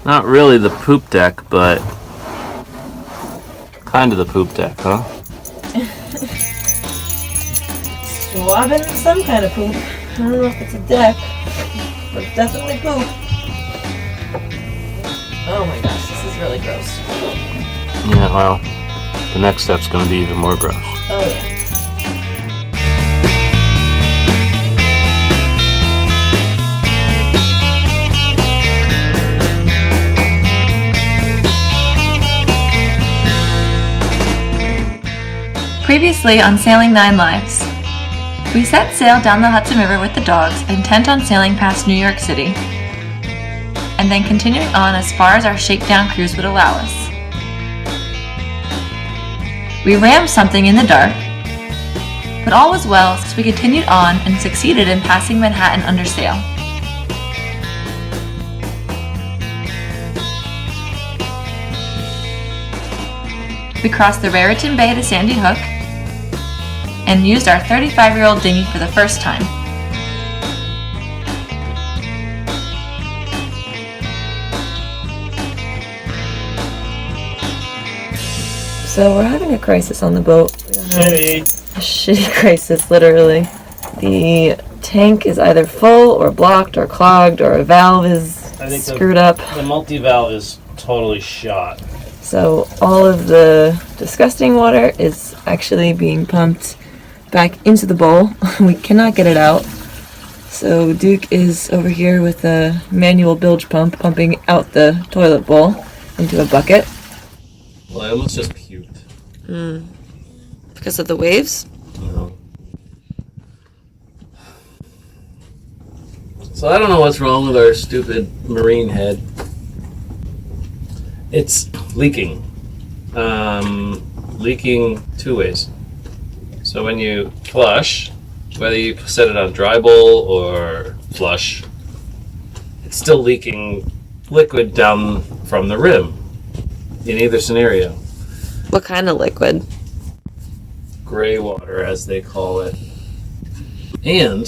Not really the poop deck, but kind of the poop deck, huh? Swabbing some kind of poop. I don't know if it's a deck, but it's definitely poop. Oh my gosh, this is really gross. Yeah, well, the next step's going to be even more gross. Oh yeah. Previously on Sailing 9 Lives. We set sail down the Hudson River with the dogs, intent on sailing past New York City, and then continuing on as far as our shakedown cruise would allow us. We rammed something in the dark, but all was well, so we continued on and succeeded in passing Manhattan under sail. We crossed the Raritan Bay to Sandy Hook, and used our 35-year-old dinghy for the first time. So we're having a crisis on the boat. Shitty. A shitty crisis, literally. The tank is either full or blocked or clogged, or a valve is screwed up. The multi-valve is totally shot. So all of the disgusting water is actually being pumped back into the bowl. We cannot get it out. So Duke is over here with a manual bilge pump pumping out the toilet bowl into a bucket. Well, I almost just puked. Because of the waves? No. So I don't know what's wrong with our stupid marine head. It's leaking. Leaking two ways. So when you flush, whether you set it on dry bowl or flush, it's still leaking liquid down from the rim in either scenario. What kind of liquid? Gray water, as they call it. And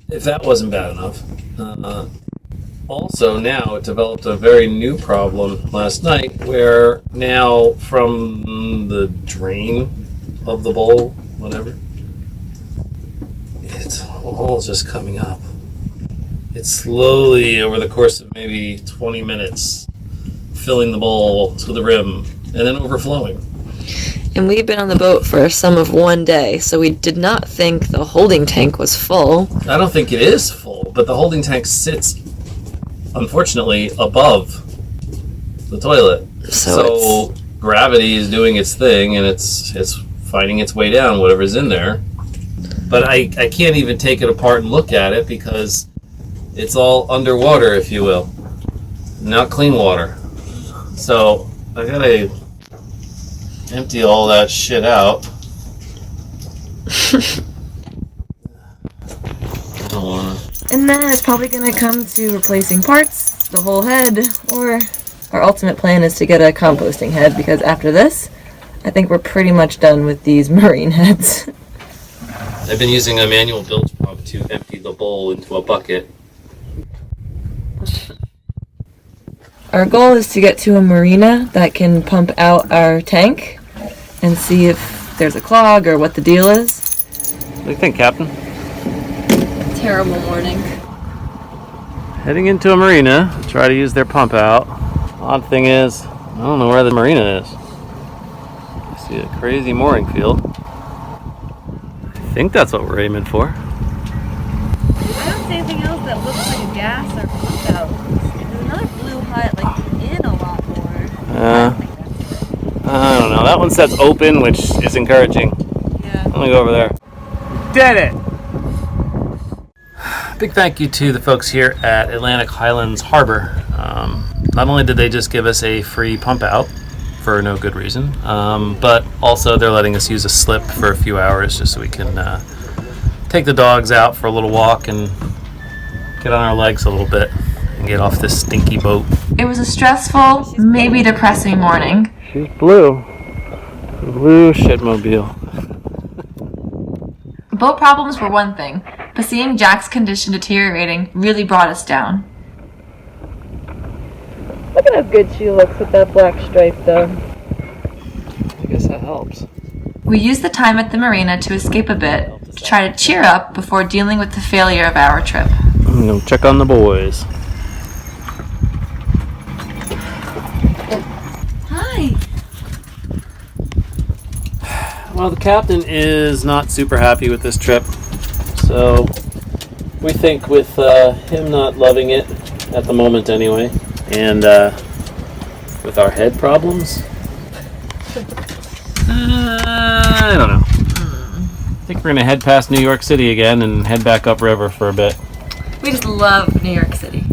if that wasn't bad enough, also now it developed a very new problem last night where now from the drain of the bowl, whatever, it's all just coming up. It's slowly, over the course of maybe 20 minutes, filling the bowl to the rim and then overflowing. And we've been on the boat for a sum of one day, so we did not think the holding tank was full. I don't think it is full, but the holding tank sits, unfortunately, above the toilet. So gravity is doing its thing, and it's finding its way down, whatever's in there. But I can't even take it apart and look at it because it's all underwater, if you will. Not clean water. So I gotta empty all that shit out. I don't wanna. And then it's probably going to come to replacing parts, the whole head, or our ultimate plan is to get a composting head, because after this, I think we're pretty much done with these marine heads. I've been using a manual bilge pump to empty the bowl into a bucket. Our goal is to get to a marina that can pump out our tank and see if there's a clog or what the deal is. What do you think, Captain? Terrible morning. Heading into a marina to try to use their pump out. Odd thing is, I don't know where the marina is. I see a crazy mooring field. I think that's what we're aiming for. I don't see anything else that looks like a gas or pump out. There's another blue hut, like, in a lot more. I don't know. That one says open, which is encouraging. Yeah. I'm gonna go over there. Did it! Big thank you to the folks here at Atlantic Highlands Harbor. Not only did they just give us a free pump out for no good reason, but also they're letting us use a slip for a few hours just so we can take the dogs out for a little walk and get on our legs a little bit and get off this stinky boat. It was a stressful, maybe depressing morning. She's blue. Blue shitmobile. Boat problems were one thing, but seeing Jack's condition deteriorating really brought us down. at how good she looks with that black stripe, though. I guess that helps. We used the time at the marina to escape a bit, to try to cheer up before dealing with the failure of our trip. I'm gonna check on the boys. Hi. Well, the captain is not super happy with this trip, so we think with him not loving it, at the moment anyway, and with our head problems, I don't know. I think we're going to head past New York City again and head back upriver for a bit. We just love New York City.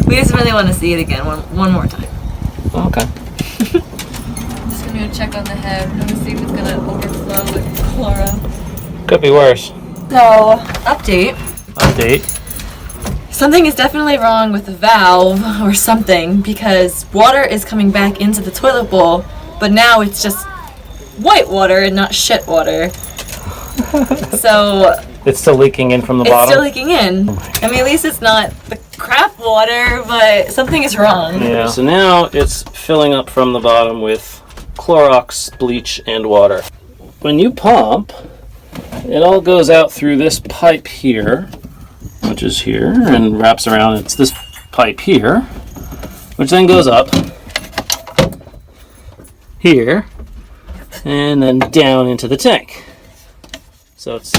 We just really want to see it again one more time. Okay. Just gonna go check on the head. I'm gonna see if it's gonna overflow with chloro. Could be worse. So, update. Something is definitely wrong with the valve or something, because water is coming back into the toilet bowl, but now it's just white water and not shit water. So It's still leaking in from the bottom? It's still leaking in. I mean, at least it's not the crap water, but something is wrong. Yeah. So now it's filling up from the bottom with Clorox, bleach, and water. When you pump, it all goes out through this pipe here, which is here, and wraps around. It's this pipe here, which then goes up here, and then down into the tank. So it's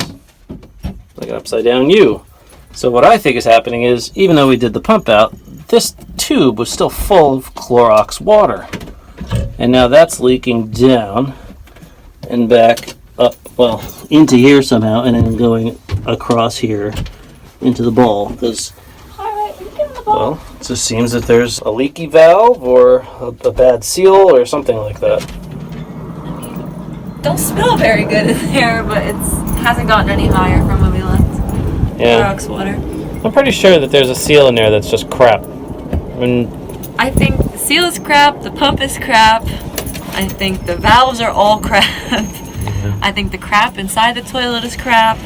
like an upside down U. So what I think is happening is, even though we did the pump out, this tube was still full of Clorox water. And now that's leaking down and back up, well, into here somehow, and then going across here into the bowl. Because, well, it just seems that there's a leaky valve or a bad seal or something like that. Don't smell very good in there, but it hasn't gotten any higher from when we left. Yeah. Clorox water. I'm pretty sure that there's a seal in there that's just crap. I think the seal is crap, the pump is crap, I think the valves are all crap. I think the crap inside the toilet is crap.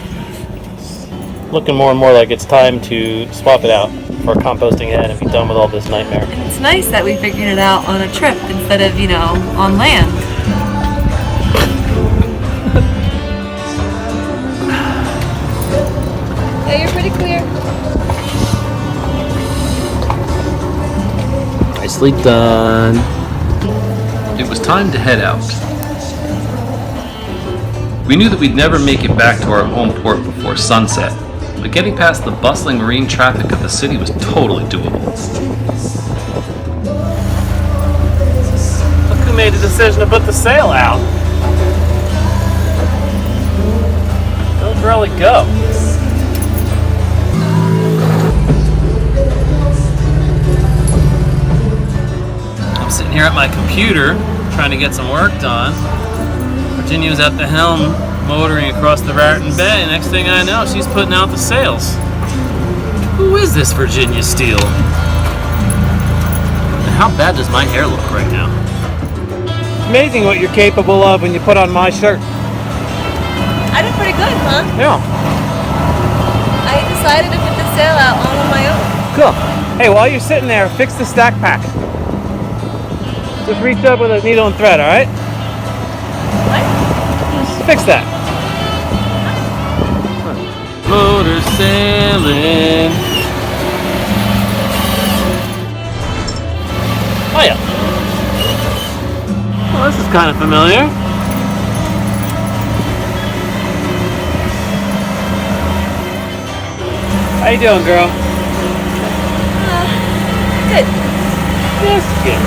Looking more and more like it's time to swap it out for a composting head and be done with all this nightmare. And it's nice that we figured it out on a trip instead of, on land. Yeah, you're pretty clear. Nicely done. It was time to head out. We knew that we'd never make it back to our home port before sunset, but getting past the bustling marine traffic of the city was totally doable. Look who made the decision to put the sail out. Go, girlie, go. I'm sitting here at my computer trying to get some work done. Virginia was at the helm motoring across the Raritan Bay, and next thing I know, she's putting out the sails. Who is this Virginia Steele? And how bad does my hair look right now? It's amazing what you're capable of when you put on my shirt. I did pretty good, huh? Yeah. I decided to put the sail out all on my own. Cool. Hey, while you're sitting there, fix the stack pack. Just reach up with a needle and thread, all right? What? Just fix that. Motor sailing. Oh yeah. Well, this is kind of familiar. How you doing, girl? Good. Yes, good.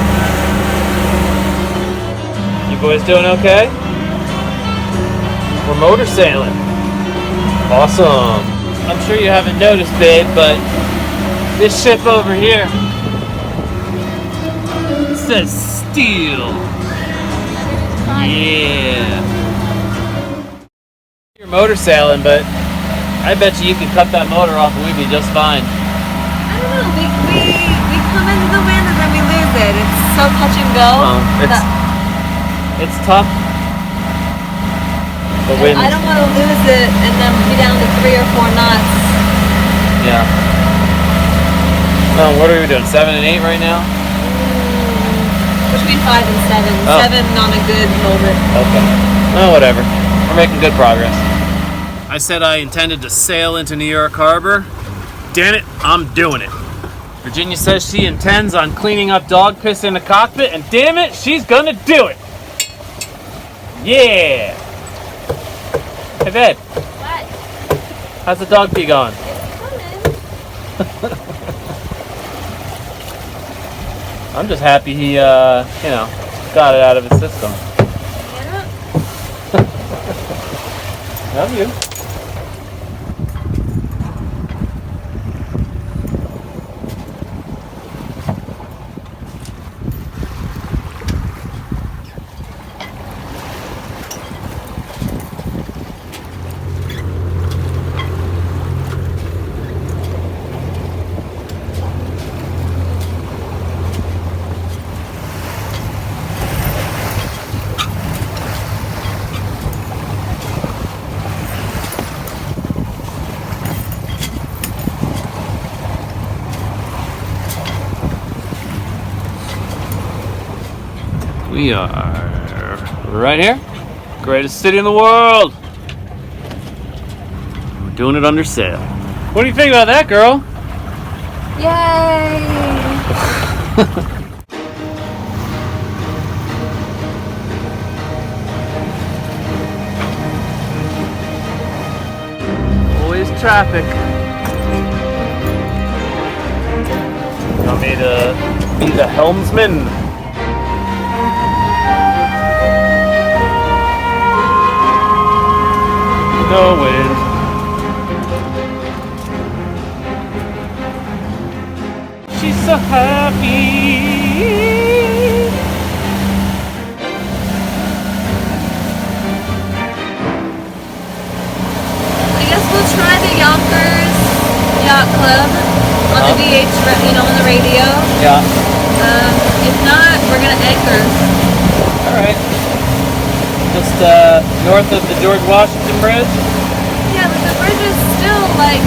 You boys doing okay? We're motor sailing. Awesome. I'm sure you haven't noticed, babe, but this ship over here, it says steel. Yeah. You're motor sailing, but I bet you can cut that motor off and we'd be just fine. I don't know. We come into the wind and then we lose it. It's so touch and go. It's tough. The wind. I don't want to lose it and then be down to 3 or 4 knots. Yeah. What are we doing? 7 and 8 right now? Between 5 and 7. Oh. 7 on a good moment. Okay. Oh, whatever. We're making good progress. I said I intended to sail into New York Harbor. Damn it, I'm doing it. Virginia says she intends on cleaning up dog piss in the cockpit, and damn it, she's gonna do it. Yeah. Hey, babe. What? How's the dog pee going? It's coming. I'm just happy he, got it out of his system. Yeah. Love you. We are right here. Greatest city in the world. We're doing it under sail. What do you think about that, girl? Yay! Always traffic. You want me to be the helmsman? No wind. She's so happy. I guess we'll try the Yonkers Yacht Club on the on the radio. Yeah. If not, we're gonna anchor. All right. Just north of the George Washington Bridge. Yeah, but the bridge is still like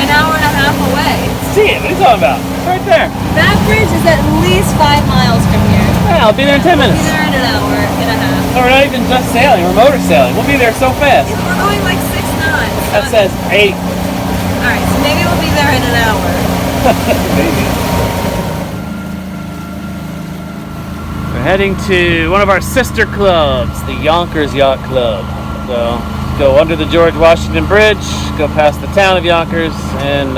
an hour and a half away. See it? What are you talking about? It's right there. That bridge is at least 5 miles from here. Yeah, I'll be there in 10 minutes. We'll be there in an hour and a half. Oh, we're not even just sailing. We're motor sailing. We'll be there so fast. We're going like 6 knots. That says 8. Alright, so maybe we'll be there in an hour. Maybe. We're heading to one of our sister clubs, the Yonkers Yacht Club. So, go under the George Washington Bridge, go past the town of Yonkers, and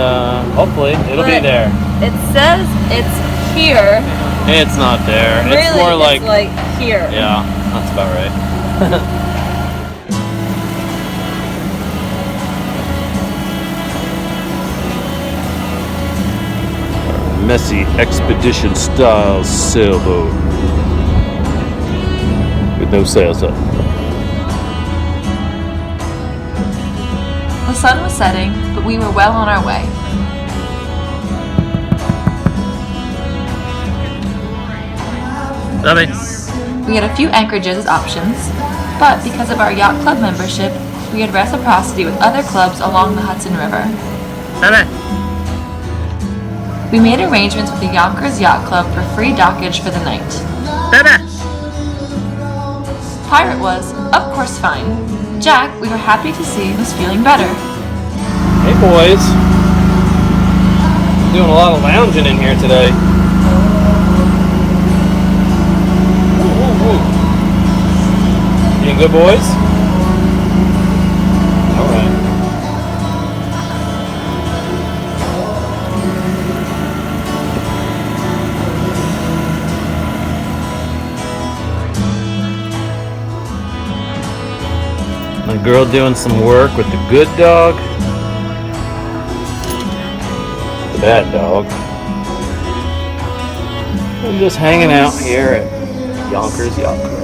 hopefully it'll be there. It says it's here. It's not there. Really, it's more like here. yeah, that's about right. Messy expedition style sailboat with no sails up. The sun was setting, but we were well on our way. We had a few anchorages as options, but because of our yacht club membership, we had reciprocity with other clubs along the Hudson River. We made arrangements with the Yonkers Yacht Club for free dockage for the night. Pirate was, of course, fine. Jack, we were happy to see, was feeling better. Hey boys, doing a lot of lounging in here today. You good boys? All right. My girl doing some work with the good dog. The bad dog. I'm just hanging out here at Yonkers Yacht Club.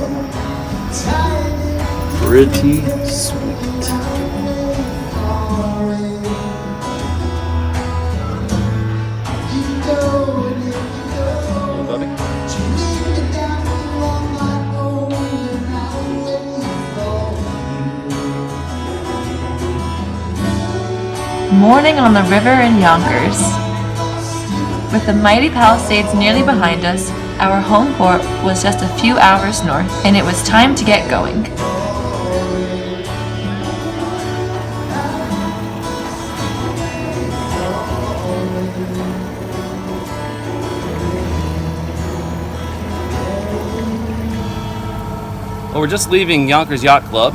Pretty sweet. Hey, buddy. Morning on the river in Yonkers. With the mighty Palisades nearly behind us, our home port was just a few hours north, and it was time to get going. Well, we're just leaving Yonkers Yacht Club.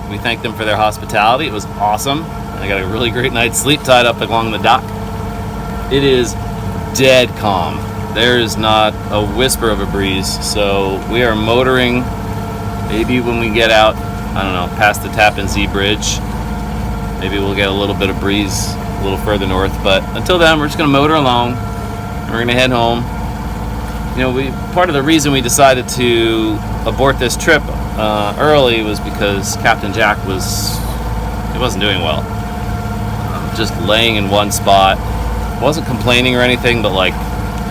We thanked them for their hospitality. It was awesome. I got a really great night's sleep tied up along the dock. It is dead calm. There is not a whisper of a breeze, so we are motoring. Maybe when we get out, I don't know, past the Tappan Zee Bridge, maybe we'll get a little bit of breeze a little further north, but until then, we're just going to motor along. We're going to head home. You know, part of the reason we decided to abort this trip early was because Captain Jack wasn't doing well. Just laying in one spot. Wasn't complaining or anything, but like,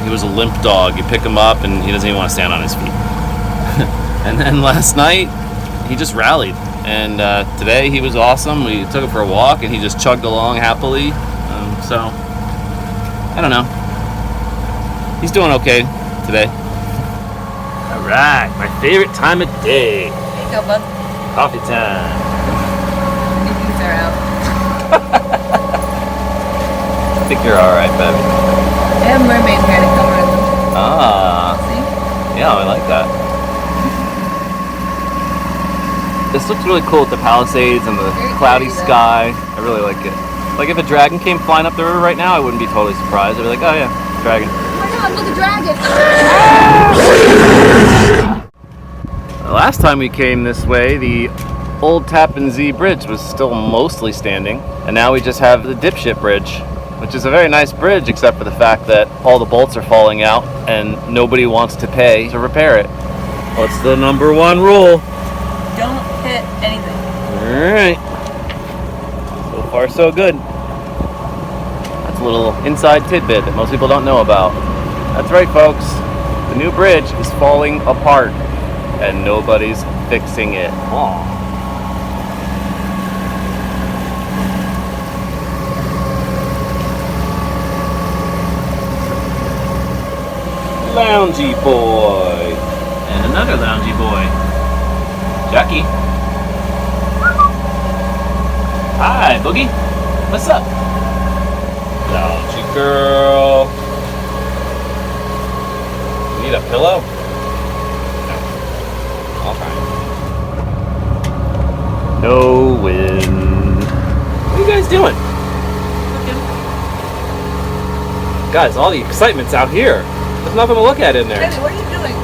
he was a limp dog. You pick him up and he doesn't even want to stand on his feet. And then last night, he just rallied. And today he was awesome. We took him for a walk and he just chugged along happily. So, I don't know. He's doing okay today. Alright, my favorite time of day. There you go, bud. Coffee time. Your teeth are out. I think you're alright, baby. I have mermaid hair to cover them. Ah. See? Yeah, I like that. This looks really cool with the Palisades and the cloudy sky. I really like it. Like if a dragon came flying up the river right now, I wouldn't be totally surprised. I'd be like, oh yeah, dragon. Look, a dragon! The last time we came this way, the old Tappan Zee Bridge was still mostly standing, and now we just have the dipshit bridge, which is a very nice bridge except for the fact that all the bolts are falling out and nobody wants to pay to repair it. What's the number one rule? Don't hit anything. Alright. So far so good. That's a little inside tidbit that most people don't know about. That's right, folks. The new bridge is falling apart and nobody's fixing it. Aww. Loungy boy. And another loungy boy. Jackie. Hi, Boogie. What's up? Loungy girl. You need a pillow? No. I'll try. No wind. What are you guys doing? Guys, all the excitement's out here. There's nothing to look at in there. Daddy, what are you doing?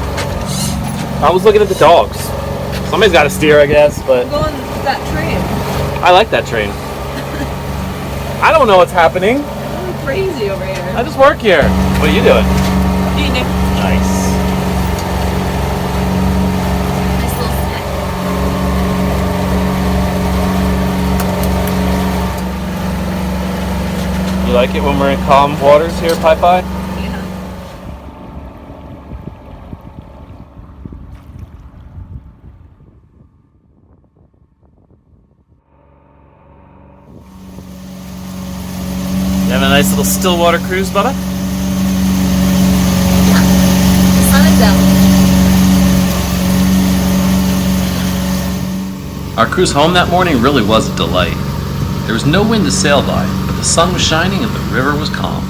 I was looking at the dogs. Somebody's got to steer, I guess, but I'm going with that train. I like that train. I don't know what's happening. I'm crazy over here. I just work here. What are you doing? Eating. Nice. Nice little snack. You like it when we're in calm waters here, Pi Pi? Yeah. You having a nice little Stillwater cruise, Bubba? Yeah. The sun is out. Our cruise home that morning really was a delight. There was no wind to sail by, but the sun was shining and the river was calm.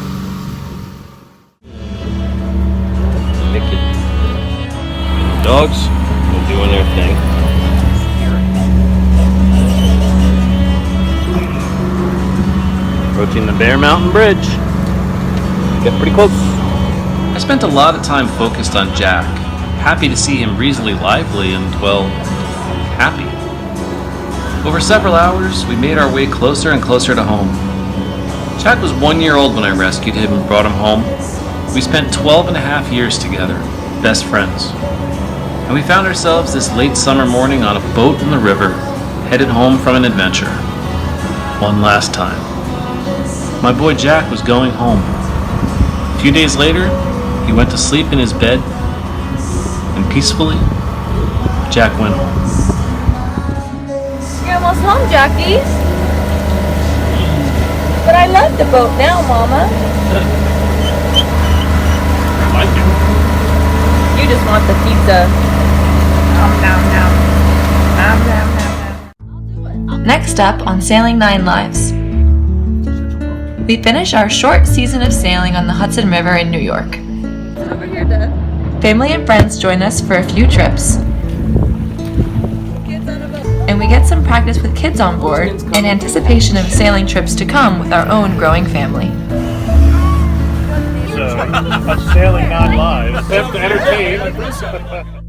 Mickey. The dogs are doing their thing. Approaching the Bear Mountain Bridge. Get pretty close. I spent a lot of time focused on Jack, happy to see him reasonably lively and, well, happy. Over several hours, we made our way closer and closer to home. Jack was 1 year old when I rescued him and brought him home. We spent 12 and a half years together, best friends. And we found ourselves this late summer morning on a boat in the river, headed home from an adventure. One last time. My boy Jack was going home. A few days later, he went to sleep in his bed, and peacefully, Jack went home. You're almost home, Jackie. But I love the boat now, Mama. I like it. pizza. Next up on Sailing 9 Lives. We finish our short season of sailing on the Hudson River in New York. Over here, Dad. Family and friends join us for a few trips, Kids on a boat. and we get some practice with kids on board in anticipation of sailing trips to come with our own growing family. So, a sailing 9 lives. That's to entertain.